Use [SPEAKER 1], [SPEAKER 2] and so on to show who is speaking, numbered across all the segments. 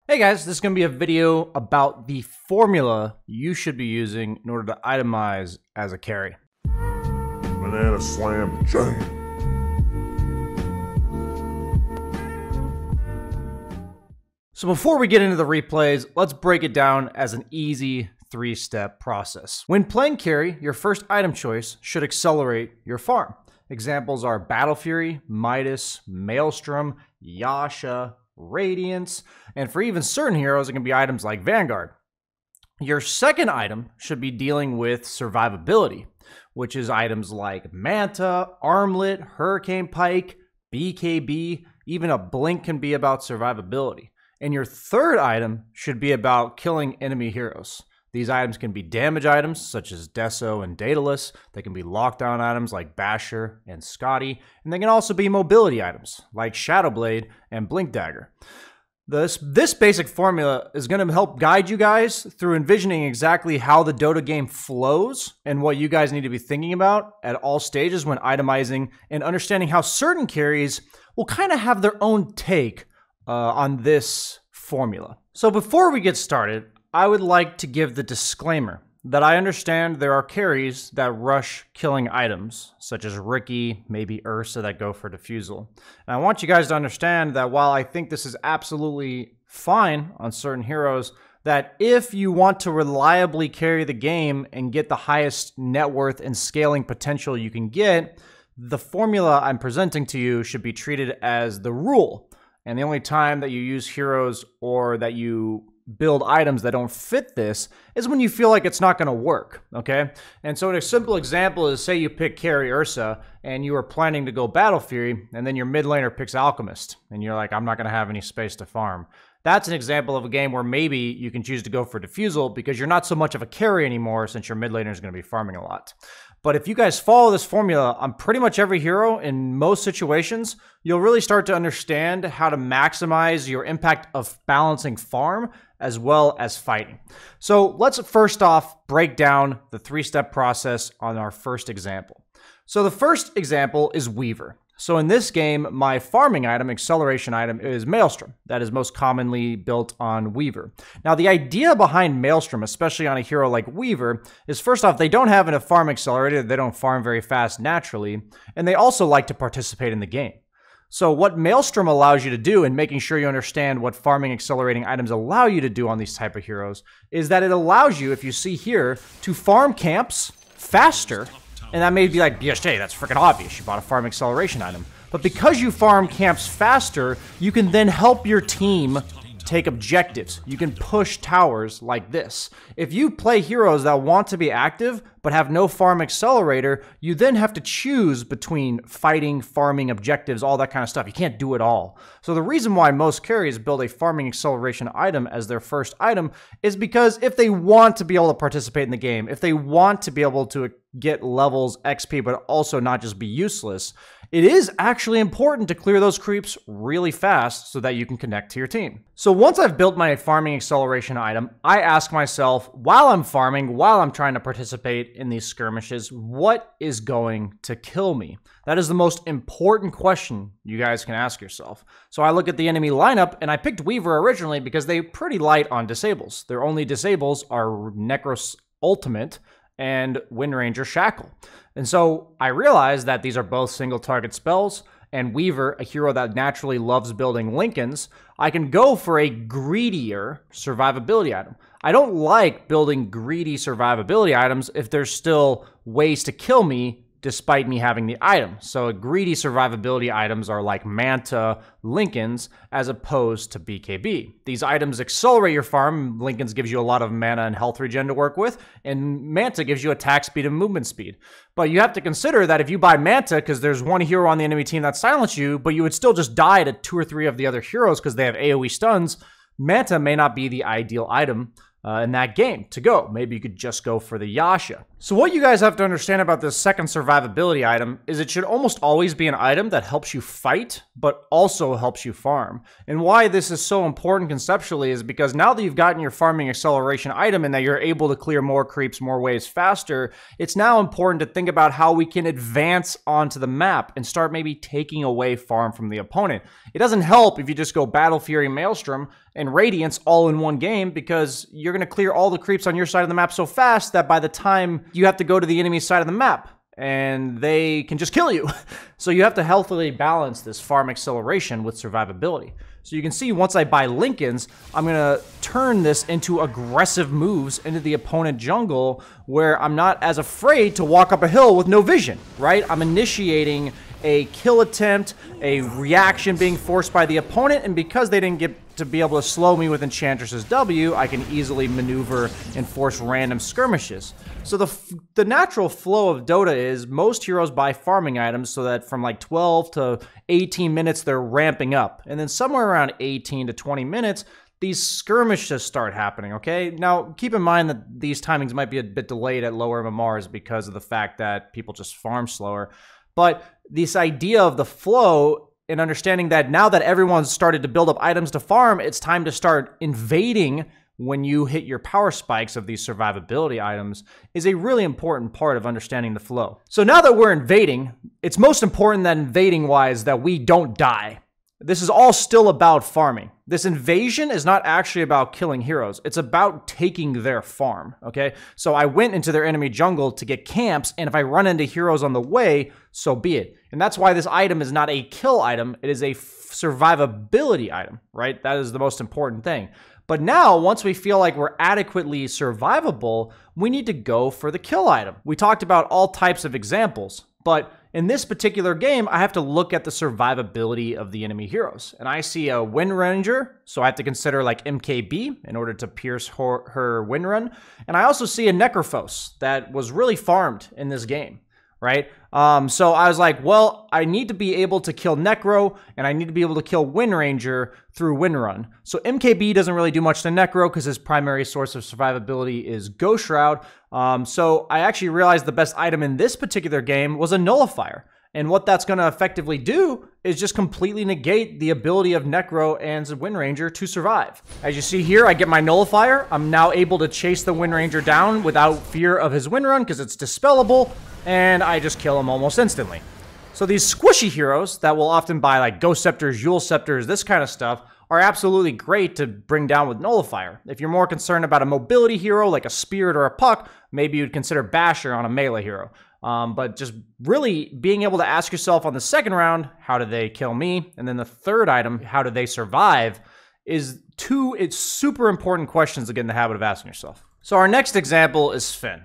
[SPEAKER 1] Hey guys, this is going to be a video about the formula you should be using in order to itemize as a carry.
[SPEAKER 2] Banana slam jam.
[SPEAKER 1] So before we get into the replays, let's break it down as an easy three-step process. When playing carry, your first item choice should accelerate your farm. Examples are Battle Fury, Midas, Maelstrom, Yasha, Radiance, and for even certain heroes, it can be items like Vanguard. Your second item should be dealing with survivability, which is items like Manta, Armlet, Hurricane Pike, BKB, even a Blink can be about survivability. And your third item should be about killing enemy heroes. These items can be damage items such as Deso and Daedalus. They can be lockdown items like Basher and Scotty. And they can also be mobility items like Shadowblade and Blink Dagger. This basic formula is going to help guide you guys through envisioning exactly how the Dota game flows and what you guys need to be thinking about at all stages when itemizing, and understanding how certain carries will kind of have their own take on this formula. So before we get started, I would like to give the disclaimer that I understand there are carries that rush killing items, such as Riki, maybe Ursa, that go for Diffusal. And I want you guys to understand that while I think this is absolutely fine on certain heroes, that if you want to reliably carry the game and get the highest net worth and scaling potential you can get, the formula I'm presenting to you should be treated as the rule. And the only time that you use heroes or that you build items that don't fit this is when you feel like it's not going to work, okay? And so a simple example is, say you pick carry Ursa and you are planning to go Battle Fury, and then your mid laner picks Alchemist, and you're like, I'm not going to have any space to farm. That's an example of a game where maybe you can choose to go for Diffusal because you're not so much of a carry anymore since your mid laner is going to be farming a lot. But if you guys follow this formula on pretty much every hero in most situations, you'll really start to understand how to maximize your impact of balancing farm as well as fighting. So let's first off break down the three-step process on our first example. So the first example is Weaver. So in this game, my farming item, acceleration item, is Maelstrom. That is most commonly built on Weaver. Now, the idea behind Maelstrom, especially on a hero like Weaver, is first off, they don't have enough farm accelerator. They don't farm very fast naturally, and they also like to participate in the game. So what Maelstrom allows you to do, in making sure you understand what farming accelerating items allow you to do on these type of heroes, is that it allows you, if you see here, to farm camps faster. And that may be like, BSJ, that's freaking obvious. You bought a farm acceleration item. But because you farm camps faster, you can then help your team take objectives. You can push towers like this. If you play heroes that want to be active but have no farm accelerator, you then have to choose between fighting, farming, objectives, all that kind of stuff. You can't do it all. So the reason why most carries build a farming acceleration item as their first item is because if they want to be able to participate in the game, if they want to be able to get levels, XP, but also not just be useless, it is actually important to clear those creeps really fast so that you can connect to your team. So once I've built my farming acceleration item, I ask myself, while I'm farming, while I'm trying to participate in these skirmishes, what is going to kill me? That is the most important question you guys can ask yourself. So I look at the enemy lineup, and I picked Weaver originally because they're pretty light on disables. Their only disables are Necros Ultimate and Windranger Shackle. And so I realized that these are both single target spells, and Weaver, a hero that naturally loves building Lincolns, I can go for a greedier survivability item. I don't like building greedy survivability items if there's still ways to kill me despite me having the item. So greedy survivability items are like Manta, Lincolns, as opposed to BKB. These items accelerate your farm. Lincolns gives you a lot of mana and health regen to work with, and Manta gives you attack speed and movement speed. But you have to consider that if you buy Manta because there's one hero on the enemy team that silenced you, but you would still just die to 2 or 3 of the other heroes because they have AoE stuns, Manta may not be the ideal item in that game to go. Maybe you could just go for the Yasha. So what you guys have to understand about this second survivability item is it should almost always be an item that helps you fight, but also helps you farm. And why this is so important conceptually is because now that you've gotten your farming acceleration item and that you're able to clear more creeps, more waves faster, it's now important to think about how we can advance onto the map and start maybe taking away farm from the opponent. It doesn't help if you just go Battle Fury Maelstrom and Radiance all in one game because you're going to clear all the creeps on your side of the map so fast that by the time you have to go to the enemy side of the map, and they can just kill you. So you have to healthily balance this farm acceleration with survivability. So you can see once I buy Linken's, I'm going to turn this into aggressive moves into the opponent jungle where I'm not as afraid to walk up a hill with no vision, right? I'm initiating a kill attempt, a reaction being forced by the opponent, and because they didn't get to be able to slow me with Enchantress's W, I can easily maneuver and force random skirmishes. So the natural flow of Dota is most heroes buy farming items so that from like 12 to 18 minutes they're ramping up. And then somewhere around 18 to 20 minutes, these skirmishes start happening, okay? Now, keep in mind that these timings might be a bit delayed at lower MMRs because of the fact that people just farm slower. But this idea of the flow and understanding that now that everyone's started to build up items to farm, it's time to start invading when you hit your power spikes of these survivability items is a really important part of understanding the flow. So now that we're invading, it's most important that invading-wise that we don't die. This is all still about farming. This invasion is not actually about killing heroes. It's about taking their farm, okay? So I went into their enemy jungle to get camps, and if I run into heroes on the way, so be it. And that's why this item is not a kill item. It is a survivability item, right? That is the most important thing. But now, once we feel like we're adequately survivable, we need to go for the kill item. We talked about all types of examples, but in this particular game, I have to look at the survivability of the enemy heroes. And I see a Wind Ranger, so I have to consider like MKB in order to pierce her Wind Run. And I also see a Necrophos that was really farmed in this game, right? So I was like, well, I need to be able to kill Necro, and I need to be able to kill Wind Ranger through Wind Run. So MKB doesn't really do much to Necro because his primary source of survivability is Ghost Shroud. So I actually realized the best item in this particular game was a Nullifier. And what that's going to effectively do is just completely negate the ability of Necro and Wind Ranger to survive. As you see here, I get my Nullifier. I'm now able to chase the Wind Ranger down without fear of his Wind Run because it's dispellable, and I just kill him almost instantly. So these squishy heroes that will often buy like Ghost Scepters, Eul Scepters, this kind of stuff, are absolutely great to bring down with Nullifier. If you're more concerned about a mobility hero like a Spirit or a Puck, maybe you'd consider Basher on a melee hero. But just really being able to ask yourself on the second round, how did they kill me? And then the third item, how did they survive? It's super important questions to get in the habit of asking yourself. So our next example is Sven.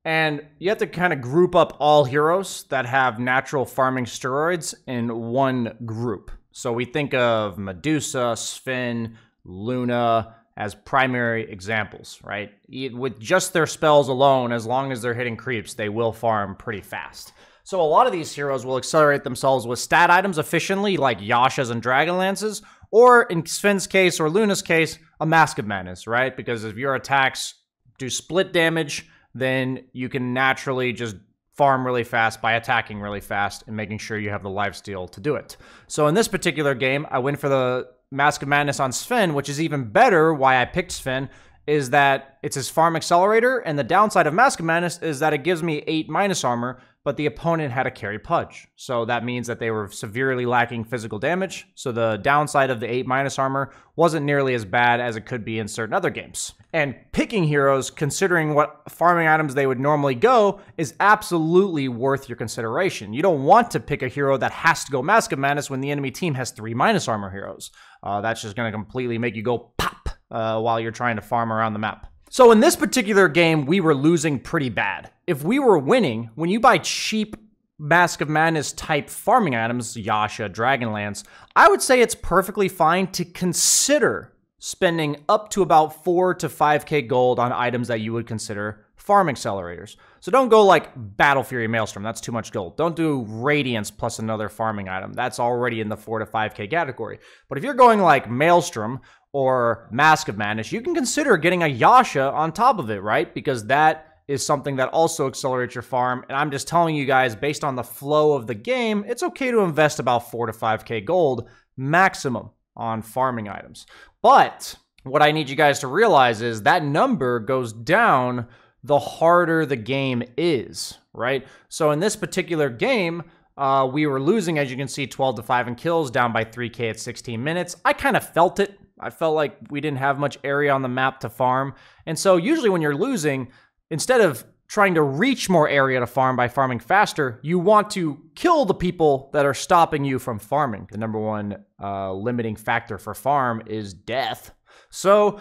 [SPEAKER 1] And you have to kind of group up all heroes that have natural farming steroids in one group. So we think of Medusa, Sven, Luna as primary examples, right? With just their spells alone, as long as they're hitting creeps, they will farm pretty fast. So a lot of these heroes will accelerate themselves with stat items efficiently, like Yasha's and Dragonlance's, or in Sven's case or Luna's case, a Mask of Madness, right? Because if your attacks do split damage, then you can naturally just farm really fast by attacking really fast and making sure you have the lifesteal to do it. So in this particular game, I went for the Mask of Madness on Sven, which is even better. Why I picked Sven is that it's his farm accelerator, and the downside of Mask of Madness is that it gives me 8 minus armor, but the opponent had a carry Pudge. So that means that they were severely lacking physical damage. So the downside of the 8 minus armor wasn't nearly as bad as it could be in certain other games. And picking heroes, considering what farming items they would normally go, is absolutely worth your consideration. You don't want to pick a hero that has to go Mask of Madness when the enemy team has 3 minus armor heroes. That's just going to completely make you go pop while you're trying to farm around the map. So in this particular game, we were losing pretty bad. If we were winning, when you buy cheap Mask of Madness type farming items, Yasha, Dragonlance, I would say it's perfectly fine to consider spending up to about 4 to 5k gold on items that you would consider farm accelerators. So don't go like Battle Fury Maelstrom, that's too much gold. Don't do Radiance plus another farming item. That's already in the 4 to 5k category. But if you're going like Maelstrom or Mask of Madness, you can consider getting a Yasha on top of it, right? Because that is something that also accelerates your farm. And I'm just telling you guys, based on the flow of the game, it's okay to invest about 4 to 5k gold maximum on farming items. But what I need you guys to realize is that number goes down the harder the game is, right? So in this particular game, we were losing, as you can see, 12 to 5 in kills, down by 3k at 16 minutes. I kind of felt it I felt like we didn't have much area on the map to farm. And so usually when you're losing, instead of trying to reach more area to farm by farming faster, you want to kill the people that are stopping you from farming. The number one limiting factor for farm is death. So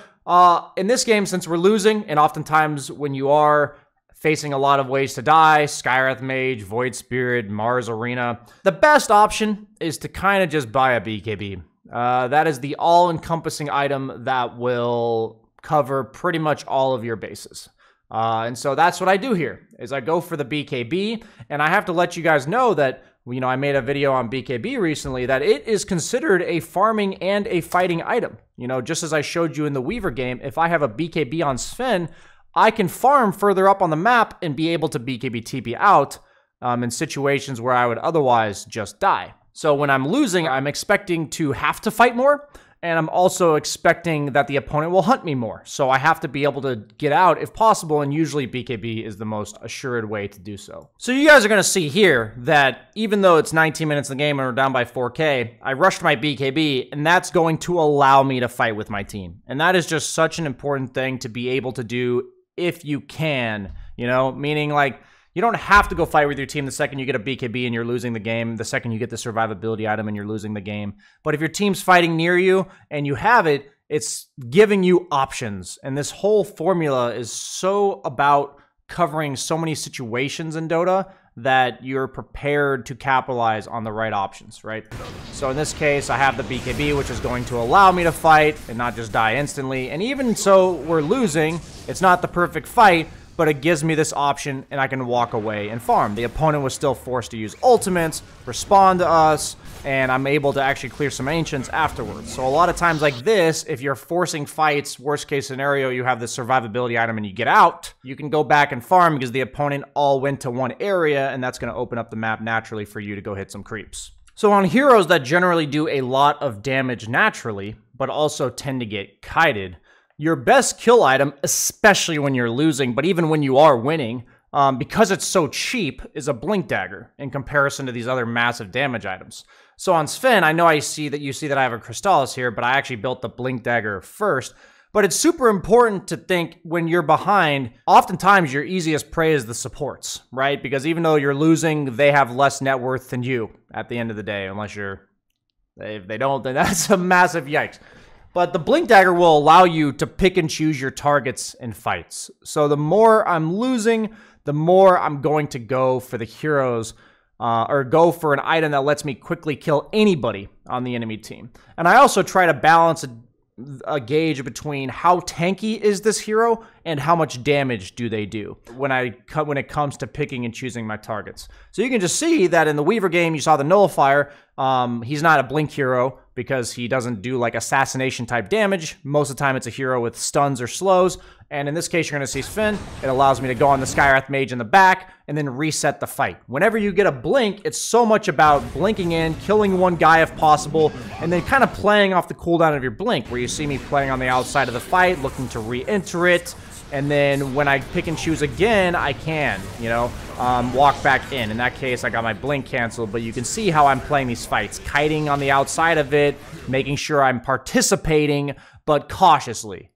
[SPEAKER 1] in this game, since we're losing, and oftentimes when you are facing a lot of ways to die, Skywrath Mage, Void Spirit, Mars Arena, the best option is to kind of just buy a BKB. That is the all-encompassing item that will cover pretty much all of your bases. And so that's what I do here, is I go for the BKB, and I have to let you guys know that, you know, I made a video on BKB recently, that it is considered a farming and a fighting item. You know, just as I showed you in the Weaver game, if I have a BKB on Sven, I can farm further up on the map and be able to BKB TP out in situations where I would otherwise just die. So when I'm losing, I'm expecting to have to fight more, and I'm also expecting that the opponent will hunt me more. So I have to be able to get out if possible, and usually BKB is the most assured way to do so. So you guys are going to see here that even though it's 19 minutes in the game and we're down by 4K, I rushed my BKB, and that's going to allow me to fight with my team. And that is just such an important thing to be able to do if you can, you know, meaning like, you don't have to go fight with your team the second you get a BKB and you're losing the game, the second you get the survivability item and you're losing the game. But if your team's fighting near you and you have it, it's giving you options. And this whole formula is so about covering so many situations in Dota that you're prepared to capitalize on the right options, right? So in this case, I have the BKB, which is going to allow me to fight and not just die instantly. And even so we're losing, it's not the perfect fight, but it gives me this option and I can walk away and farm. The opponent was still forced to use ultimates, respond to us, and I'm able to actually clear some ancients afterwards. So a lot of times like this, if you're forcing fights, worst case scenario, you have the survivability item and you get out, you can go back and farm because the opponent all went to one area, and that's going to open up the map naturally for you to go hit some creeps. So on heroes that generally do a lot of damage naturally, but also tend to get kited, your best kill item, especially when you're losing, but even when you are winning, because it's so cheap, is a Blink Dagger in comparison to these other massive damage items. So on Sven, I know you see that I have a Crystallis here, but I actually built the Blink Dagger first. But it's super important to think when you're behind, oftentimes your easiest prey is the supports, right? Because even though you're losing, they have less net worth than you at the end of the day, unless if they don't, then that's a massive yikes. But the Blink Dagger will allow you to pick and choose your targets in fights. So the more I'm losing, the more I'm going to go for the heroes, or go for an item that lets me quickly kill anybody on the enemy team. And I also try to balance a gauge between how tanky is this hero and how much damage do they do when it comes to picking and choosing my targets. So you can just see that in the Weaver game, you saw the Nullifier. He's not a blink hero because he doesn't do like assassination type damage. Most of the time it's a hero with stuns or slows. And in this case, you're going to see Sven. It allows me to go on the Skywrath Mage in the back and then reset the fight. Whenever you get a blink, it's so much about blinking in, killing one guy if possible, and then kind of playing off the cooldown of your blink, where you see me playing on the outside of the fight, looking to re-enter it. And then when I pick and choose again, I can, walk back in. In that case, I got my blink canceled, but you can see how I'm playing these fights. Kiting on the outside of it, making sure I'm participating, but cautiously,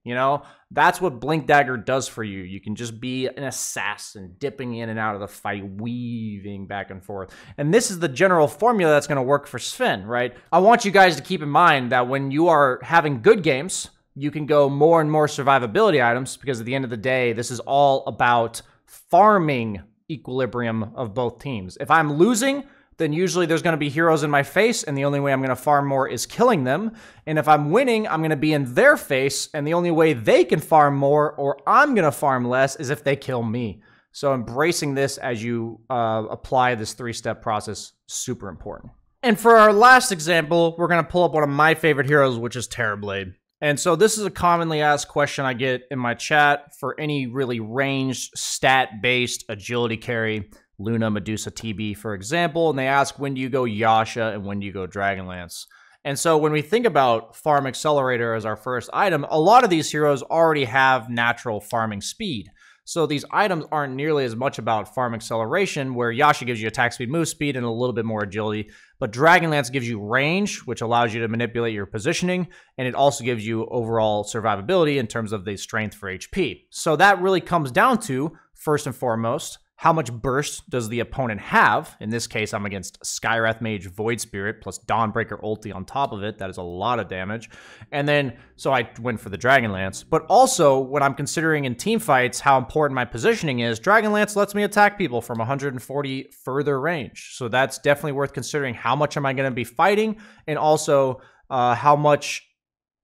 [SPEAKER 1] That's what Blink Dagger does for you. You can just be an assassin, dipping in and out of the fight, weaving back and forth. And this is the general formula that's going to work for Sven, right? I want you guys to keep in mind that when you are having good games, you can go more and more survivability items, because at the end of the day, this is all about farming equilibrium of both teams. If I'm losing, then usually there's going to be heroes in my face, and the only way I'm going to farm more is killing them. And if I'm winning, I'm going to be in their face, and the only way they can farm more or I'm going to farm less is if they kill me. So embracing this as you apply this three-step process, super important. And for our last example, we're going to pull up one of my favorite heroes, which is Terrorblade. And so this is a commonly asked question I get in my chat for any really ranged, stat-based agility carry, Luna, Medusa, TB, for example, and they ask, when do you go Yasha and when do you go Dragonlance? And so when we think about Farm Accelerator as our first item, a lot of these heroes already have natural farming speed. So these items aren't nearly as much about farm acceleration, where Yasha gives you attack speed, move speed, and a little bit more agility. But Dragonlance gives you range, which allows you to manipulate your positioning, and it also gives you overall survivability in terms of the strength for HP. So that really comes down to, first and foremost, how much burst does the opponent have? In this case, I'm against Skywrath Mage Void Spirit plus Dawnbreaker ulti on top of it. That is a lot of damage. And then, so I went for the Dragonlance. But also, when I'm considering in team fights how important my positioning is, Dragonlance lets me attack people from 140 further range. So that's definitely worth considering. How much am I going to be fighting? And also, how much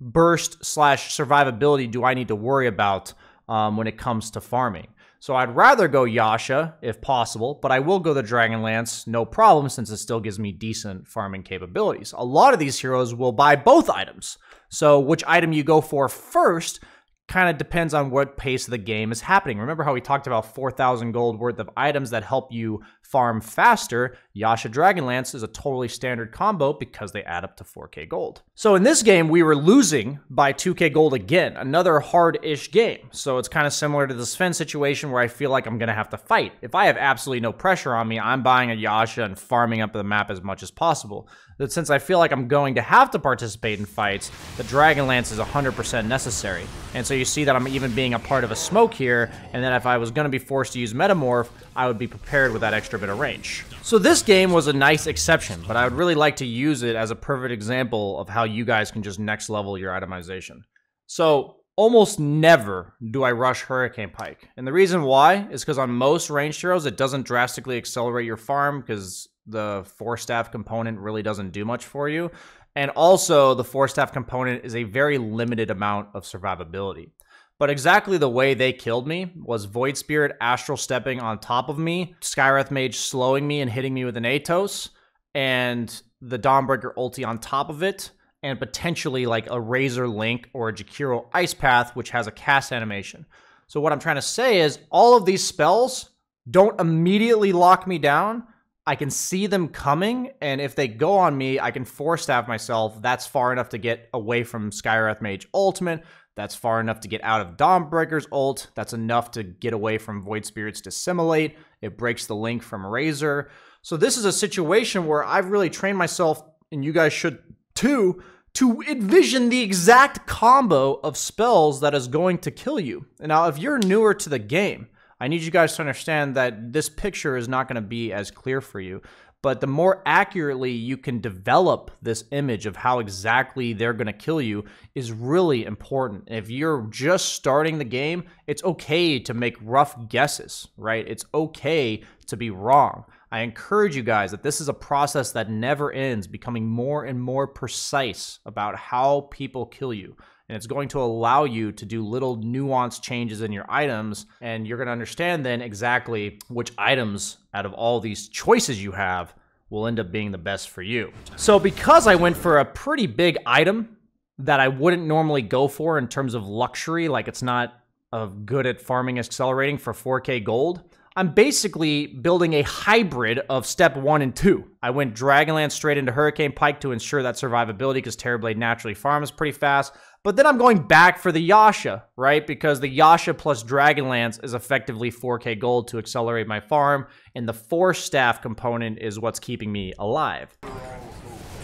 [SPEAKER 1] burst / survivability do I need to worry about when it comes to farming? So I'd rather go Yasha, if possible, but I will go the Dragonlance, no problem, since it still gives me decent farming capabilities. A lot of these heroes will buy both items. So which item you go for first kind of depends on what pace of the game is happening. Remember how we talked about 4,000 gold worth of items that help you farm faster? Yasha Dragonlance is a totally standard combo because they add up to 4k gold. So in this game, we were losing by 2k gold again, another hard-ish game. So it's kind of similar to the Sven situation where I feel like I'm going to have to fight. If I have absolutely no pressure on me, I'm buying a Yasha and farming up the map as much as possible. But since I feel like I'm going to have to participate in fights, the Dragonlance is 100% necessary. And so you see that I'm even being a part of a smoke here, and then if I was going to be forced to use Metamorph, I would be prepared with that extra bit of range. So this game was a nice exception, but I would really like to use it as a perfect example of how you guys can just next level your itemization. So almost never do I rush Hurricane Pike. And the reason why is because on most ranged heroes, it doesn't drastically accelerate your farm because the Force Staff component really doesn't do much for you. And also, the Force Staff component is a very limited amount of survivability. But exactly the way they killed me was Void Spirit Astral Stepping on top of me, Skywrath Mage slowing me and hitting me with an Atos, and the Dawnbreaker ulti on top of it, and potentially like a Razor Link or a Jakiro Ice Path, which has a cast animation. So what I'm trying to say is all of these spells don't immediately lock me down. I can see them coming, and if they go on me, I can Force Staff myself. That's far enough to get away from Skywrath Mage Ultimate. That's far enough to get out of Dawnbreaker's ult. That's enough to get away from Void Spirit's Dissimulate. It breaks the link from Razor. So this is a situation where I've really trained myself, and you guys should too, to envision the exact combo of spells that is going to kill you. And now, if you're newer to the game, I need you guys to understand that this picture is not going to be as clear for you. But the more accurately you can develop this image of how exactly they're going to kill you is really important. If you're just starting the game, it's okay to make rough guesses, right? It's okay to be wrong. I encourage you guys that this is a process that never ends, becoming more and more precise about how people kill you. And it's going to allow you to do little nuanced changes in your items, and you're going to understand then exactly which items out of all these choices you have will end up being the best for you. So because I went for a pretty big item that I wouldn't normally go for in terms of luxury, like it's not good at farming accelerating for 4k gold, I'm basically building a hybrid of step 1 and 2. I went Dragonlance straight into Hurricane Pike to ensure that survivability because Terrorblade naturally farms pretty fast. But then I'm going back for the Yasha, right? Because the Yasha plus Dragonlance is effectively 4k gold to accelerate my farm, and the Force Staff component is what's keeping me alive.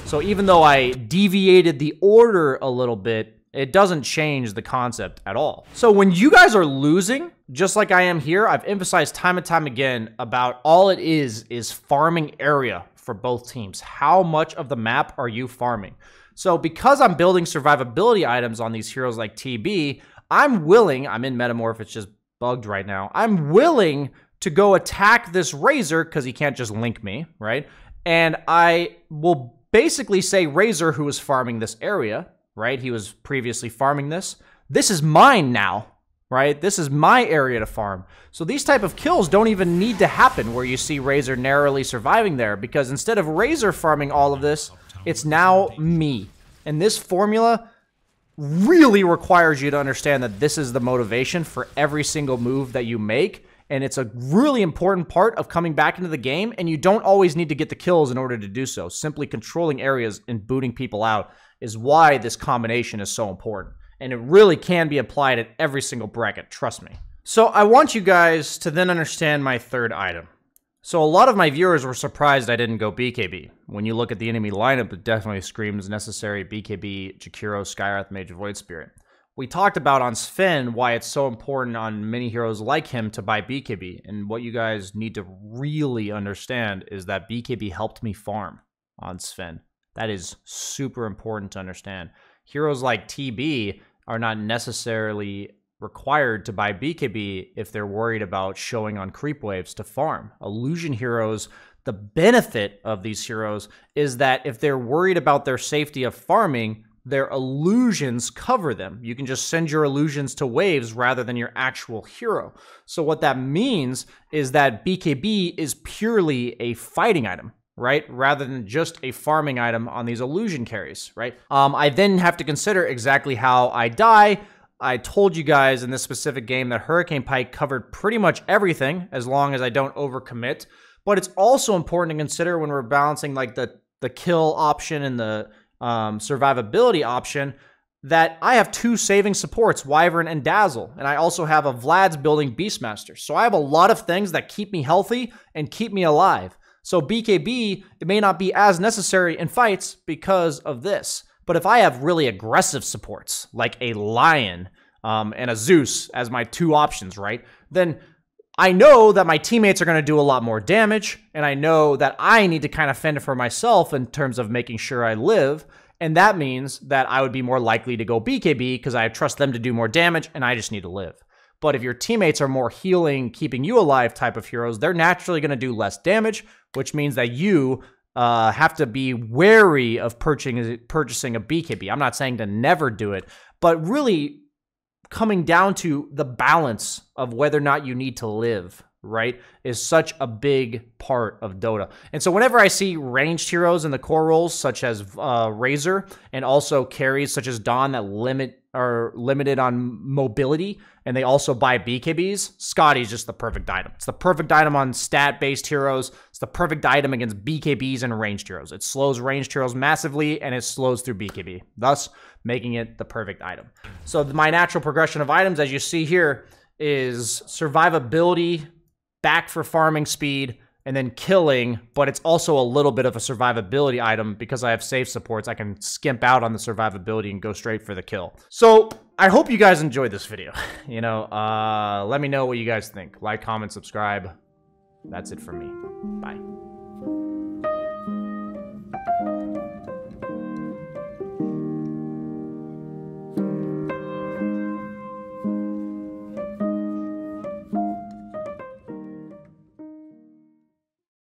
[SPEAKER 1] So even though I deviated the order a little bit, it doesn't change the concept at all. So when you guys are losing, just like I am here, I've emphasized time and time again about all it is farming area for both teams. How much of the map are you farming? So because I'm building survivability items on these heroes like TB, I'm in Metamorph, it's just bugged right now. I'm willing to go attack this Razor because he can't just link me, right? And I will basically say Razor, who is farming this area, right? He was previously farming this. This is mine now, right? This is my area to farm. So these type of kills don't even need to happen where you see Razor narrowly surviving there, because instead of Razor farming all of this, it's now me. And this formula really requires you to understand that this is the motivation for every single move that you make. And it's a really important part of coming back into the game. And you don't always need to get the kills in order to do so. Simply controlling areas and booting people out is why this combination is so important. And it really can be applied at every single bracket, trust me. So I want you guys to then understand my third item. So a lot of my viewers were surprised I didn't go BKB. When you look at the enemy lineup, it definitely screams necessary BKB, Jakiro, Skywrath, Mage, Void Spirit. We talked about on Sven why it's so important on many heroes like him to buy BKB, and what you guys need to really understand is that BKB helped me farm on Sven. That is super important to understand. Heroes like TB are not necessarily required to buy BKB if they're worried about showing on creep waves to farm. Illusion heroes, the benefit of these heroes is that if they're worried about their safety of farming, their illusions cover them. You can just send your illusions to waves rather than your actual hero. So what that means is that BKB is purely a fighting item, right? Rather than just a farming item on these illusion carries, right? I then have to consider exactly how I die. I told you guys in this specific game that Hurricane Pike covered pretty much everything as long as I don't overcommit. But it's also important to consider when we're balancing like the kill option and the survivability option that I have two saving supports, Wyvern and Dazzle. And I also have a Vlad's building Beastmaster. So I have a lot of things that keep me healthy and keep me alive. So BKB, it may not be as necessary in fights because of this. But if I have really aggressive supports, like a Lion and a Zeus as my two options, right? Then I know that my teammates are going to do a lot more damage, and I know that I need to kind of fend for myself in terms of making sure I live, and that means that I would be more likely to go BKB because I trust them to do more damage, and I just need to live. But if your teammates are more healing, keeping you alive type of heroes, they're naturally going to do less damage, which means that you have to be wary of purchasing a BKB. I'm not saying to never do it, but really coming down to the balance of whether or not you need to live, right, is such a big part of Dota. And so whenever I see ranged heroes in the core roles, such as Razor, and also carries such as Dawn that are limited on mobility, and they also buy BKBs, Scotty's just the perfect item. It's the perfect item on stat-based heroes. It's the perfect item against BKBs and ranged heroes. It slows ranged heroes massively, and it slows through BKB, thus making it the perfect item. So my natural progression of items, as you see here, is survivability, back for farming speed, and then killing, but it's also a little bit of a survivability item because I have safe supports. I can skimp out on the survivability and go straight for the kill. So I hope you guys enjoyed this video. You know, let me know what you guys think. Like, comment, subscribe. That's it for me. Bye.